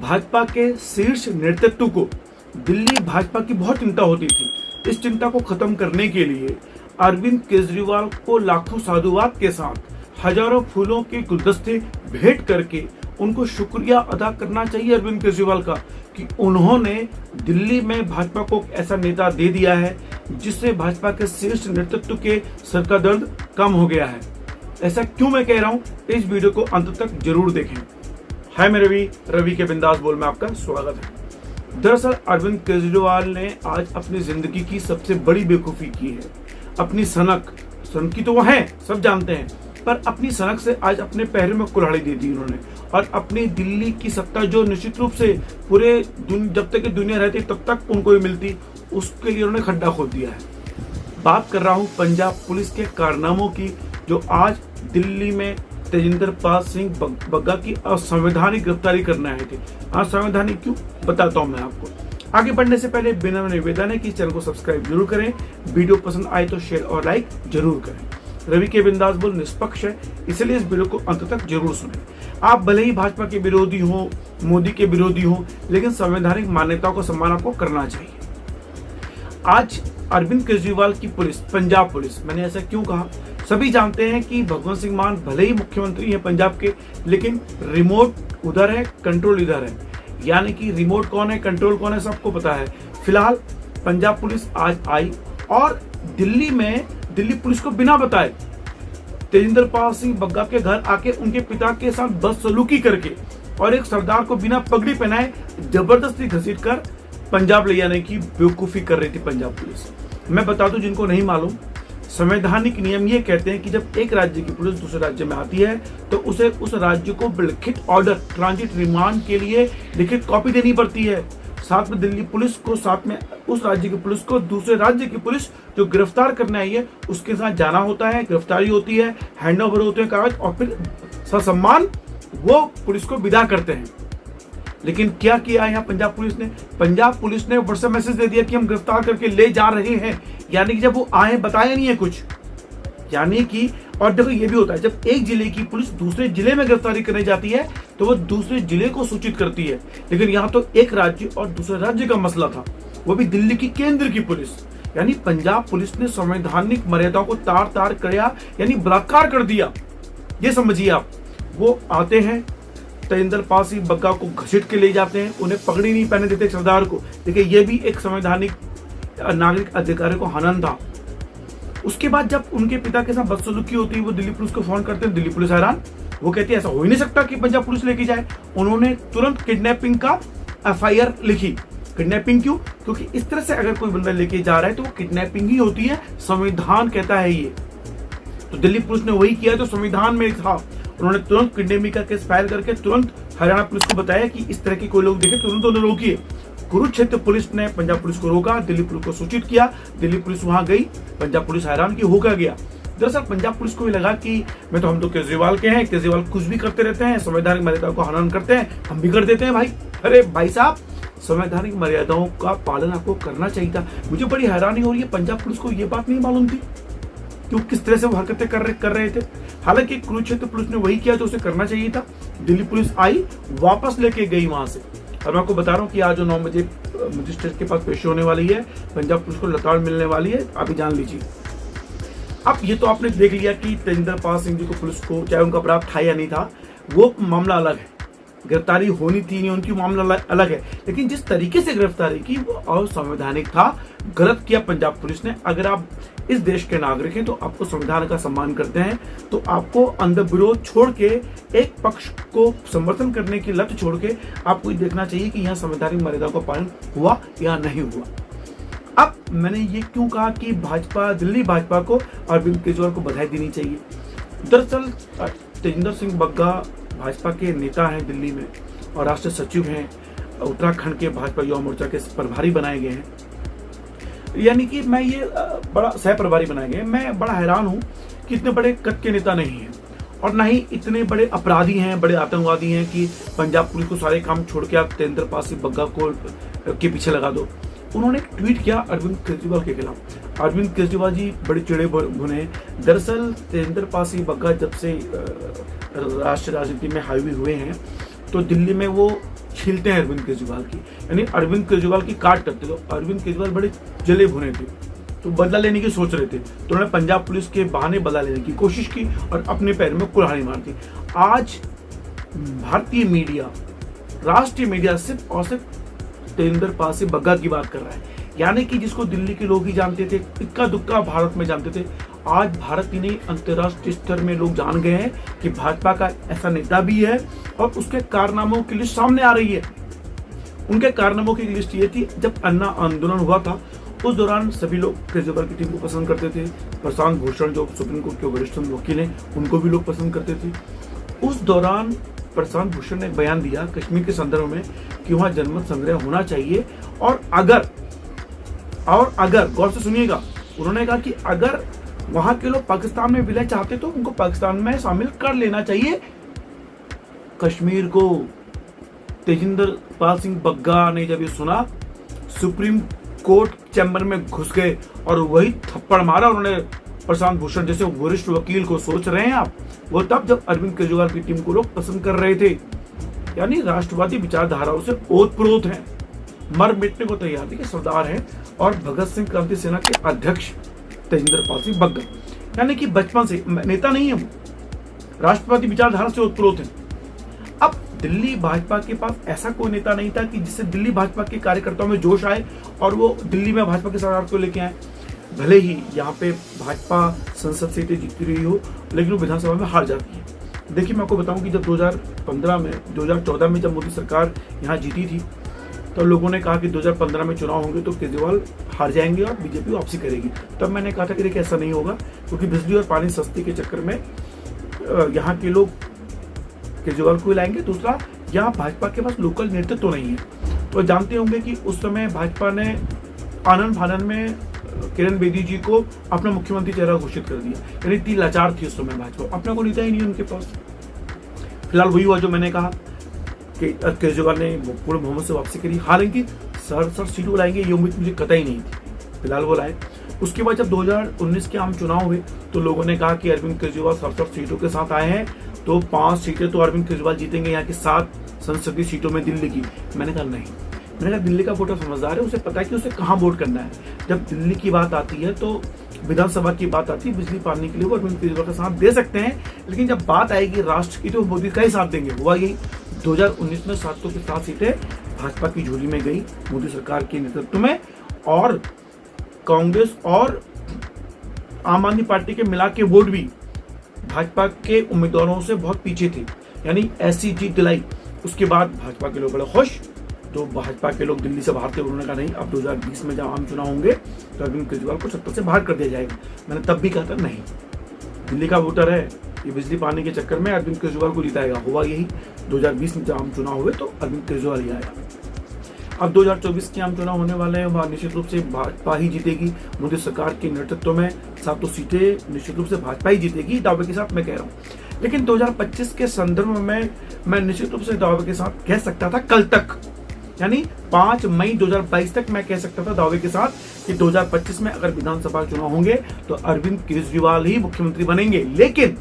भाजपा के शीर्ष नेतृत्व को दिल्ली भाजपा की बहुत चिंता होती थी। इस चिंता को खत्म करने के लिए अरविंद केजरीवाल को लाखों साधुवाद के साथ हजारों फूलों के गुलदस्ते भेंट करके उनको शुक्रिया अदा करना चाहिए अरविंद केजरीवाल का कि उन्होंने दिल्ली में भाजपा को ऐसा नेता दे दिया है जिससे भाजपा के शीर्ष नेतृत्व के सर का दर्द कम हो गया है। ऐसा क्यों मैं कह रहा हूं, इस वीडियो को अंत तक जरूर देखें। हाय, मैं रवि के बिंदास बोल में आपका स्वागत है। दरअसल अरविंद केजरीवाल ने आज अपनी जिंदगी की सबसे बड़ी बेवकूफी की है। अपनी सनक की तो वो है, सब जानते हैं, पर अपनी सनक से आज अपने पैरों में कुल्हाड़ी दे दी उन्होंने और अपनी दिल्ली की सत्ता जो निश्चित रूप से पूरे जब तक दुनिया रहती तब तक उनको ही मिलती, उसके लिए उन्होंने खड्डा खोद दिया है। बात कर रहा हूं पंजाब पुलिस के कारनामों की, जो आज दिल्ली में तेजिंदर पाल सिंह बग्गा की असंवैधानिक गिरफ्तारी करने आए थे। असंवैधानिक क्यों, बताता हूं मैं आपको। आगे बढ़ने से पहले बिना निवेदन है कि चैनल को सब्सक्राइब जरूर करें, वीडियो पसंद आए तो शेयर और लाइक जरूर करें। रवि के बिंदास बोल निष्पक्ष है, इसलिए इस वीडियो को अंत तक जरूर सुनें। आप भले ही भाजपा के विरोधी हो, मोदी के विरोधी हो, लेकिन संवैधानिक मान्यताओं का सम्मान आपको करना चाहिए। आज अरविंद केजरीवाल की पुलिस, पंजाब पुलिस, मैंने ऐसा क्यों कहा, सभी जानते हैं कि भगवंत सिंह मान भले ही मुख्यमंत्री हैं पंजाब के, लेकिन रिमोट उधर है, कंट्रोल इधर है। यानी कि रिमोट कौन है, कंट्रोल कौन है, सबको पता है। फिलहाल पंजाब पुलिस आज आई और दिल्ली पुलिस को बिना बताए तेजिंदर पाल सिंह बग्गा के घर आके उनके पिता के साथ बदसलूकी करके और एक सरदार को बिना पगड़ी पहनाए जबरदस्ती घसीट कर पंजाब ले जाने की बेवकूफी कर रही थी पंजाब पुलिस। मैं बता दूं जिनको नहीं मालूम, संवैधानिक नियम ये कहते हैं कि जब एक राज्य की पुलिस दूसरे राज्य में आती है तो उसे उस राज्य को लिखित ऑर्डर, ट्रांजिट रिमांड के लिए लिखित कॉपी देनी पड़ती है। साथ में दिल्ली पुलिस को, साथ में उस राज्य की पुलिस को दूसरे राज्य की पुलिस जो गिरफ्तार करने आई है उसके साथ जाना होता है, गिरफ्तारी होती है, हैंडओवर होते हैं कागज और फिर ससम्मान वो पुलिस को विदा करते हैं। लेकिन क्या किया यहाँ पंजाब पुलिस ने? पंजाब पुलिस ने व्हाट्सएप मैसेज दे दिया कि हम गिरफ्तार करके ले जा रहे हैं। यानी कि जब वो आए बताया नहीं है कुछ। यानी कि और देखो ये भी होता है, जब एक जिले की पुलिस दूसरे जिले में गिरफ्तारी करने जाती है तो वो दूसरे जिले को सूचित करती है। लेकिन यहाँ तो एक राज्य और दूसरे राज्य का मसला था, वो भी दिल्ली की केंद्र की पुलिस। यानी पंजाब पुलिस ने संवैधानिक मर्यादाओं को तार किया, यानी बलात्कार कर दिया। ये समझिए आप। वो आते हैं, तेजिंदर पाल सिंह बग्गा को घसीट के ले जाते हैं, उन्हें पगड़ी नहीं पहने देते सरदार को। देखिए ये भी एक संवैधानिक नागरिक अधिकारी को हनन था। उसके बाद जब उनके पिता के साथ बदसलूकी होती है, वो दिल्ली पुलिस को फोन करते हैं। दिल्ली पुलिस हैरान, वो कहती है ऐसा हो ही नहीं सकता कि पंजाब पुलिस लेके जाए। उन्होंने तुरंत किडनैपिंग का एफआईआर लिखी। किडनैपिंग क्यों? क्योंकि इस तरह से अगर कोई बंदा लेके जा रहा है तो वो किडनैपिंग ही होती है, संविधान कहता है ये। तो दिल्ली पुलिस ने वही किया जो संविधान में था। उन्होंने तुरंत किडनैपिंग का केस फाइल करके तुरंत हरियाणा पुलिस को बताया कि इस तरह की कोई लोग देखे तुरंत उन्हें रोकिए। कुरुक्षेत्र पुलिस ने पंजाब पुलिस को रोका, दिल्ली पुलिस को सूचित किया, दिल्ली पुलिस वहां गई, पंजाब पुलिस हैरान की होकर गया। दरअसल पंजाब पुलिस को भी लगा कि हम तो केजरीवाल के हैं, केजरीवाल कुछ भी करते रहते हैं, संवैधानिक मर्यादाओं को हनन करते हैं, हम भी कर देते हैं भाई। अरे भाई साहब, संवैधानिक मर्यादाओं का पालन आपको करना चाहिए था। मुझे बड़ी हैरानी हो रही है, पंजाब पुलिस को ये बात नहीं मालूम थी कि किस तरह से वो हरकतें कर रहे थे। हालांकि कुरुक्षेत्र पुलिस ने वही किया जो उसे करना चाहिए था। दिल्ली पुलिस आई, वापस लेके गई वहां से। और मैं आपको बता रहा हूँ कि आज 9 बजे मजिस्ट्रेट के पास पेश होने वाली है, पंजाब पुलिस को लताड़ मिलने वाली है, अभी जान लीजिए। अब ये तो आपने देख लिया कि तेजिंदर पाल सिंह जी को पुलिस को, चाहे उनका अपराध था या नहीं था, वो मामला अलग है। गिरफ्तारी होनी थी नहीं, उनकी मामला अलग है। लेकिन जिस तरीके से गिरफ्तारी की वो असंवैधानिक था, गलत किया पंजाब पुलिस ने। अगर आप इस देश के नागरिक हैं तो आपको संविधान का सम्मान करते हैं, तो आपको अंदर विरोध छोड़ के एक पक्ष को समर्थन करने की लत छोड़ के आपको देखना चाहिए कि यहाँ संवैधानिक मर्यादा का पालन हुआ या नहीं हुआ। अब मैंने ये क्यों कहा कि दिल्ली भाजपा को अरविंद केजरीवाल को बधाई देनी चाहिए। दरअसल तेजिंदर सिंह बग्गा भाजपा के नेता हैं दिल्ली में और राष्ट्रीय सचिव हैं, उत्तराखंड के भाजपा युवा मोर्चा के प्रभारी बनाए गए हैं। यानी कि मैं ये बड़ा सह प्रभारी बनाए गए। मैं बड़ा हैरान हूं कि इतने बड़े कद के नेता नहीं है और ना ही इतने बड़े अपराधी हैं, बड़े आतंकवादी हैं कि पंजाब पुलिस को सारे काम छोड़ के आप तेजिंदर पाल सिंह बग्गा को के पीछे लगा दो। उन्होंने एक ट्वीट किया अरविंद केजरीवाल के खिलाफ। अरविंद केजरीवाल जी बड़े चिड़े भुने। दरअसल तेजिंदर पाल सिंह बग्गा जब से राष्ट्रीय राजनीति में हावी हुए हैं तो दिल्ली में वो छीलते हैं अरविंद केजरीवाल की, यानी अरविंद केजरीवाल की काट करते। तो अरविंद केजरीवाल बड़े जले भुने थे, तो बदला लेने की सोच रहे थे, तो उन्होंने पंजाब पुलिस के बहाने बदला लेने की कोशिश की और अपने पैर में कुल्हाड़ी मार दी। आज भारतीय मीडिया, राष्ट्रीय मीडिया सिर्फ और सिर्फ तेजिंदर पाल सिंह बग्गा की बात कर रहा है, यानी कि जिसको दिल्ली के लोग ही जानते थे, इक्का दुक्का भारत में जानते थे, आज भारत ही नहीं अंतर्राष्ट्रीय स्तर में लोग जान गए हैं कि भाजपा का ऐसा नेता भी है और उसके कारनामों की लिस्ट सामने आ रही है। उनके कारनामों की लिस्ट ये थी, जब अन्ना आंदोलन हुआ था उस दौरान सभी लोग केजरीवाल की टीम को पसंद करते थे। प्रशांत भूषण जो सुप्रीम कोर्ट के वरिष्ठ वकील हैं, उनको भी लोग पसंद करते थे। उस दौरान प्रशांत भूषण ने बयान दिया कश्मीर के संदर्भ में कि वहां जनमत संग्रह होना चाहिए, और अगर गौर से सुनिएगा, उन्होंने कहा कि अगर वहां के लोग पाकिस्तान में विलय चाहते तो उनको पाकिस्तान में शामिल कर लेना चाहिए कश्मीर को। तेजिंदर पाल सिंह बग्गा ने जब ये सुना, सुप्रीम कोर्ट चैम्बर में घुस गए और वही थप्पड़ मारा उन्होंने प्रशांत भूषण जैसे वरिष्ठ वकील को। सोच रहे हैं आप, वो तब जब अरविंद केजरीवाल की टीम को लोग पसंद कर रहे थे। यानी राष्ट्रवादी विचारधाराओं से ओतप्रोत हैं, मर मिटने को तैयार थे कि सरदार है। और भगत सिंह क्रांति सेना के अध्यक्ष तेजिंदर पाल सिंह बग्गा, यानी कि बचपन से नेता नहीं है, वो राष्ट्रवादी विचारधारा से ओतप्रोत है। अब दिल्ली भाजपा के पास ऐसा कोई नेता नहीं था कि जिससे दिल्ली भाजपा के कार्यकर्ताओं में जोश आए और वो दिल्ली में भाजपा की सरकार को लेके आए। भले ही यहाँ पे भाजपा संसद सीटें जीतती रही हो, लेकिन वो विधानसभा में हार जाती है। देखिए, मैं आपको बताऊं कि जब 2014 में जब मोदी सरकार यहाँ जीती थी, तो लोगों ने कहा कि 2015 में चुनाव होंगे तो केजरीवाल हार जाएंगे और बीजेपी वापसी करेगी। तब मैंने कहा था कि देखिए ऐसा नहीं होगा, क्योंकि बिजली और पानी सस्ती के चक्कर में यहाँ के लोग केजरीवाल को लाएंगे। दूसरा, यहाँ भाजपा के पास लोकल नेतृत्व तो नहीं है। तो जानते होंगे कि उस समय भाजपा ने आनन फानन में किरण बेदी जी को अपना मुख्यमंत्री चेहरा घोषित कर दिया, यानी इतनी लाचार थी उस समय भाजपा, अपना को नेता ही नहीं उनके पास। फिलहाल वही हुआ जो मैंने कहा कि केजरीवाल ने पूर्ण बहुमत से वापसी करी। हालांकि 67 सीट वो लाएंगे ये उम्मीद मुझे कतई नहीं थी, फिलहाल वो लाए। उसके बाद जब 2019 के आम चुनाव हुए तो लोगों ने कहा कि अरविंद केजरीवाल 67 सीटों के साथ आए हैं, तो 5 सीटें तो अरविंद केजरीवाल जीतेंगे यहाँ की 7 संसदीय सीटों में दिल्ली की। मैंने कहा नहीं, मैंने कहा दिल्ली का वोटर समझदार है, उसे पता है कि उसे कहाँ वोट करना है। जब दिल्ली की बात आती है तो विधानसभा की बात आती है, बिजली पानी के लिए वो अरविंद केजरीवाल का साथ दे सकते हैं, लेकिन जब बात आएगी राष्ट्र की तो मोदी का ही साथ देंगे। हुआ यही, 2019 में 7 की 7 सीटें भाजपा की झोली में गई मोदी सरकार के नेतृत्व में, और कांग्रेस और आम आदमी पार्टी के मिला के वोट भी भाजपा के उम्मीदवारों से बहुत पीछे थे, यानी ऐसी जीत दिलाई। उसके बाद भाजपा के लोग बड़े खुश, जो भाजपा के लोग दिल्ली से बाहर थे, उन्होंने कहा नहीं, अब 2020 में जब आम चुनाव होंगे तो अरविंद केजरीवाल को सत्ता से बाहर कर दिया जाएगा। मैंने तब भी कहा था नहीं, दिल्ली का वोटर है, ये बिजली पानी के चक्कर में अरविंद केजरीवाल को जिताएगा। हुआ यही, 2020 में जब आम चुनाव हुए तो अरविंद केजरीवाल ही आया। अब 2024 के आम चुनाव होने वाले हैं, वहाँ निश्चित रूप से भाजपा ही जीतेगी मोदी सरकार के नेतृत्व में। 7 सीटें निश्चित रूप से भाजपा ही जीतेगी, दावे के साथ मैं कह रहा हूँ। लेकिन 2025 के संदर्भ में मैं निश्चित रूप से दावे के साथ कह सकता था कल तक, यानी 5 मई 2022 तक मैं कह सकता था दावे के साथ कि 2025 में अगर विधानसभा चुनाव होंगे तो अरविंद केजरीवाल ही मुख्यमंत्री बनेंगे। लेकिन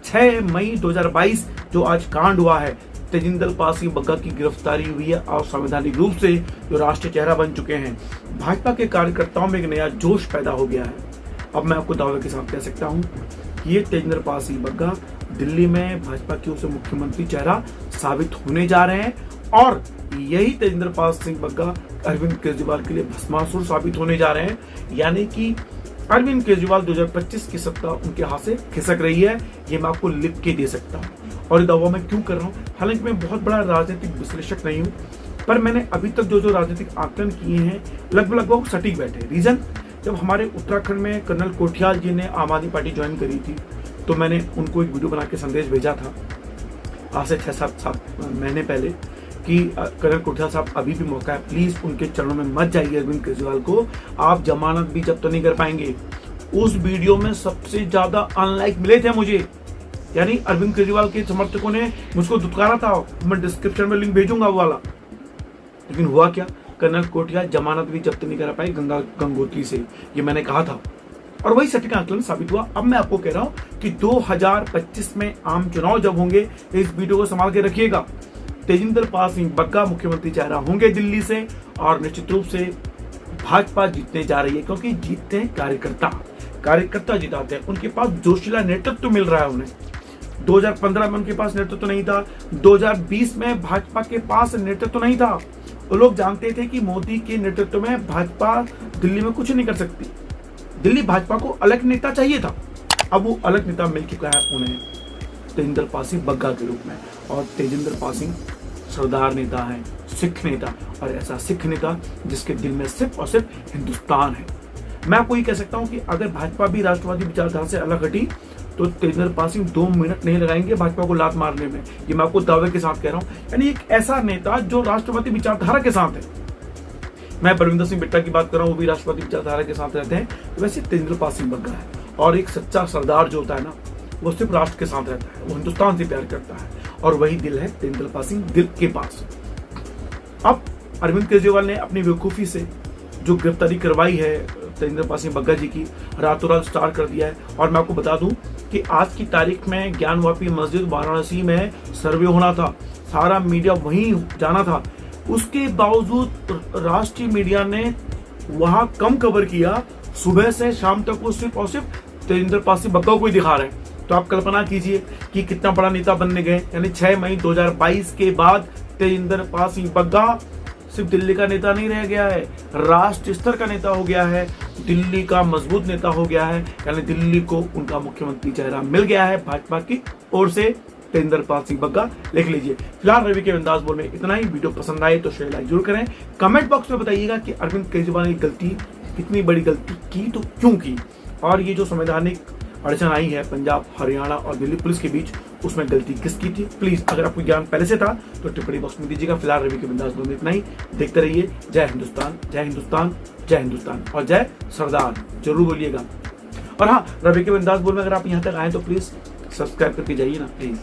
6 मई 2022 जो आज कांड हुआ है, तेजिंदर पाल सिंह बग्गा की गिरफ्तारी हुई है और संवैधानिक रूप से जो राष्ट्रीय चेहरा बन चुके हैं, भाजपा के कार्यकर्ताओं में एक नया जोश पैदा हो गया है। अब मैं आपको दावे के साथ कह सकता हूं कि ये तेजिंदर पाल सिंह बग्गा दिल्ली में भाजपा की ओर से मुख्यमंत्री चेहरा साबित होने जा रहे हैं, और यही तेजिंदर पाल सिंह बग्गा अरविंद केजरीवाल के लिए भस्मासुर साबित होने जा रहे हैं। यानी कि अरविंद केजरीवाल 2025 की सत्ता उनके हाथ से खिसक रही है, ये मैं आपको लिख के दे सकता हूँ। और ये दावा मैं क्यों कर रहा हूँ, हालांकि मैं बहुत बड़ा राजनीतिक विश्लेषक नहीं हूँ, पर मैंने अभी तक जो राजनीतिक आकलन किए हैं लगभग वो सटीक बैठे। रीजन, जब हमारे उत्तराखंड में कर्नल कोठियाल जी ने आम आदमी पार्टी ज्वाइन करी थी, तो मैंने उनको एक वीडियो बना के संदेश भेजा था आज से 6-7 महीने पहले कि कर्नल कोठियाल साहब अभी भी मौका है, प्लीज उनके चरणों में मत जाइए अरविंद केजरीवाल को, आप जमानत भी जब्त नहीं कर पाएंगे। उस वीडियो में सबसे ज्यादा अनलाइक मिले थे मुझे, यानी अरविंद केजरीवाल के समर्थकों ने मुझको दुत्कारा था। मैं डिस्क्रिप्शन में लिंक भेजूंगा वो वाला। लेकिन हुआ क्या, कर्नल कोठियाल जमानत भी जब्त नहीं करा पाए गंगोत्री से, ये मैंने कहा था, और वही सटीक आकलन साबित हुआ। अब मैं आपको कह रहा हूं कि 2025 में आम चुनाव जब होंगे, इस वीडियो को संभाल के रखिएगा। तेजिंदर पाल सिंह बग्गा मुख्यमंत्री चेहरा होंगे दिल्ली से, और निश्चित रूप से भाजपा जीतने जा रही है, क्योंकि जीतते हैं कार्यकर्ता जिताते हैं। उनके पास जोशीला नेतृत्व मिल रहा है उन्हें। 2015 में उनके पास नेतृत्व नहीं था, 2020 में भाजपा के पास नेतृत्व नहीं था। वो लोग जानते थे कि मोदी के नेतृत्व में भाजपा दिल्ली में कुछ नहीं कर सकती। दिल्ली भाजपा को अलग नेता चाहिए था, अब वो अलग नेता मिल चुका है उन्हें तेजिंदर पाल सिंह बग्गा के रूप में। और तेजिंदर पाल सिंह सरदार नेता है, सिख नेता, और ऐसा सिख नेता जिसके दिल में सिर्फ और सिर्फ हिंदुस्तान है। मैं आपको ये कह सकता हूं कि अगर भाजपा भी राष्ट्रवादी विचारधारा से अलग हटी तो तेजिंदर पाल सिंह 2 मिनट नहीं लगाएंगे भाजपा को लात मारने में। ये मैं आपको दावे के साथ कह रहा हूं। यानी एक ऐसा नेता जो राष्ट्रवादी विचारधारा के साथ है। मैं परविंदर सिंह बिट्टा की बात कर रहा हूं, वो भी राष्ट्रवादी विचारधारा के साथ रहते हैं, तो वैसे तेजिंदर पाल सिंह बग्गा है। और एक सच्चा सरदार जो होता है ना, वो सिर्फ राष्ट्र के साथ रहता है, वो हिंदुस्तान से प्यार करता है, और वही दिल है तेजिंदर पाल सिंह दिल के पास। अब अरविंद केजरीवाल ने अपनी बेवकूफी से जो गिरफ्तारी करवाई है तेजिंदर पाल सिंह बग्गा जी की, रातों रात स्टार कर दिया है। और मैं आपको बता दूं कि आज की तारीख में ज्ञानवापी मस्जिद वाराणसी में सर्वे होना था, सारा मीडिया वहीं जाना था, उसके बावजूद राष्ट्रीय मीडिया ने वहां कम कवर किया। सुबह से शाम तक वो सिर्फ और सिर्फ तेजिंदर पाल सिंह बग्गा को ही दिखा रहे हैं। तो आप कल्पना कीजिए कि कितना बड़ा नेता बनने गए। यानी 6 मई 2022 के बाद तेजिंदर पाल सिंह बग्गा सिर्फ दिल्ली का नेता नहीं रह गया है, राष्ट्र स्तर का नेता हो गया है, दिल्ली का मजबूत नेता हो गया है। यानी दिल्ली को उनका मुख्यमंत्री चेहरा मिल गया है भाजपा की ओर से, तेजिंदर पाल सिंह बग्गा। लिख लीजिए। फिलहाल रवि के बिंदास बोल में इतना ही। वीडियो पसंद आए तो शेयर लाइक जरूर करें। कमेंट बॉक्स में बताइएगा कि अरविंद केजरीवाल ने गलती, कितनी बड़ी गलती की तो क्यों की, और ये जो संवैधानिक अड़चन आई है पंजाब, हरियाणा और दिल्ली पुलिस के बीच, उसमें गलती किसकी थी। प्लीज अगर आपको ज्ञान पहले से था तो टिप्पणी बॉक्स में दीजिएगा। फिलहाल रवि के बिंदास बोल में इतना ही। देखते रहिए। जय हिंदुस्तान, जय हिंदुस्तान, जय हिंदुस्तान, और जय सरदार जरूर बोलिएगा। और हाँ, रवि के बिंदास बोल में अगर आप यहाँ तक आए तो प्लीज सब्सक्राइब करके जाइए ना प्लीज।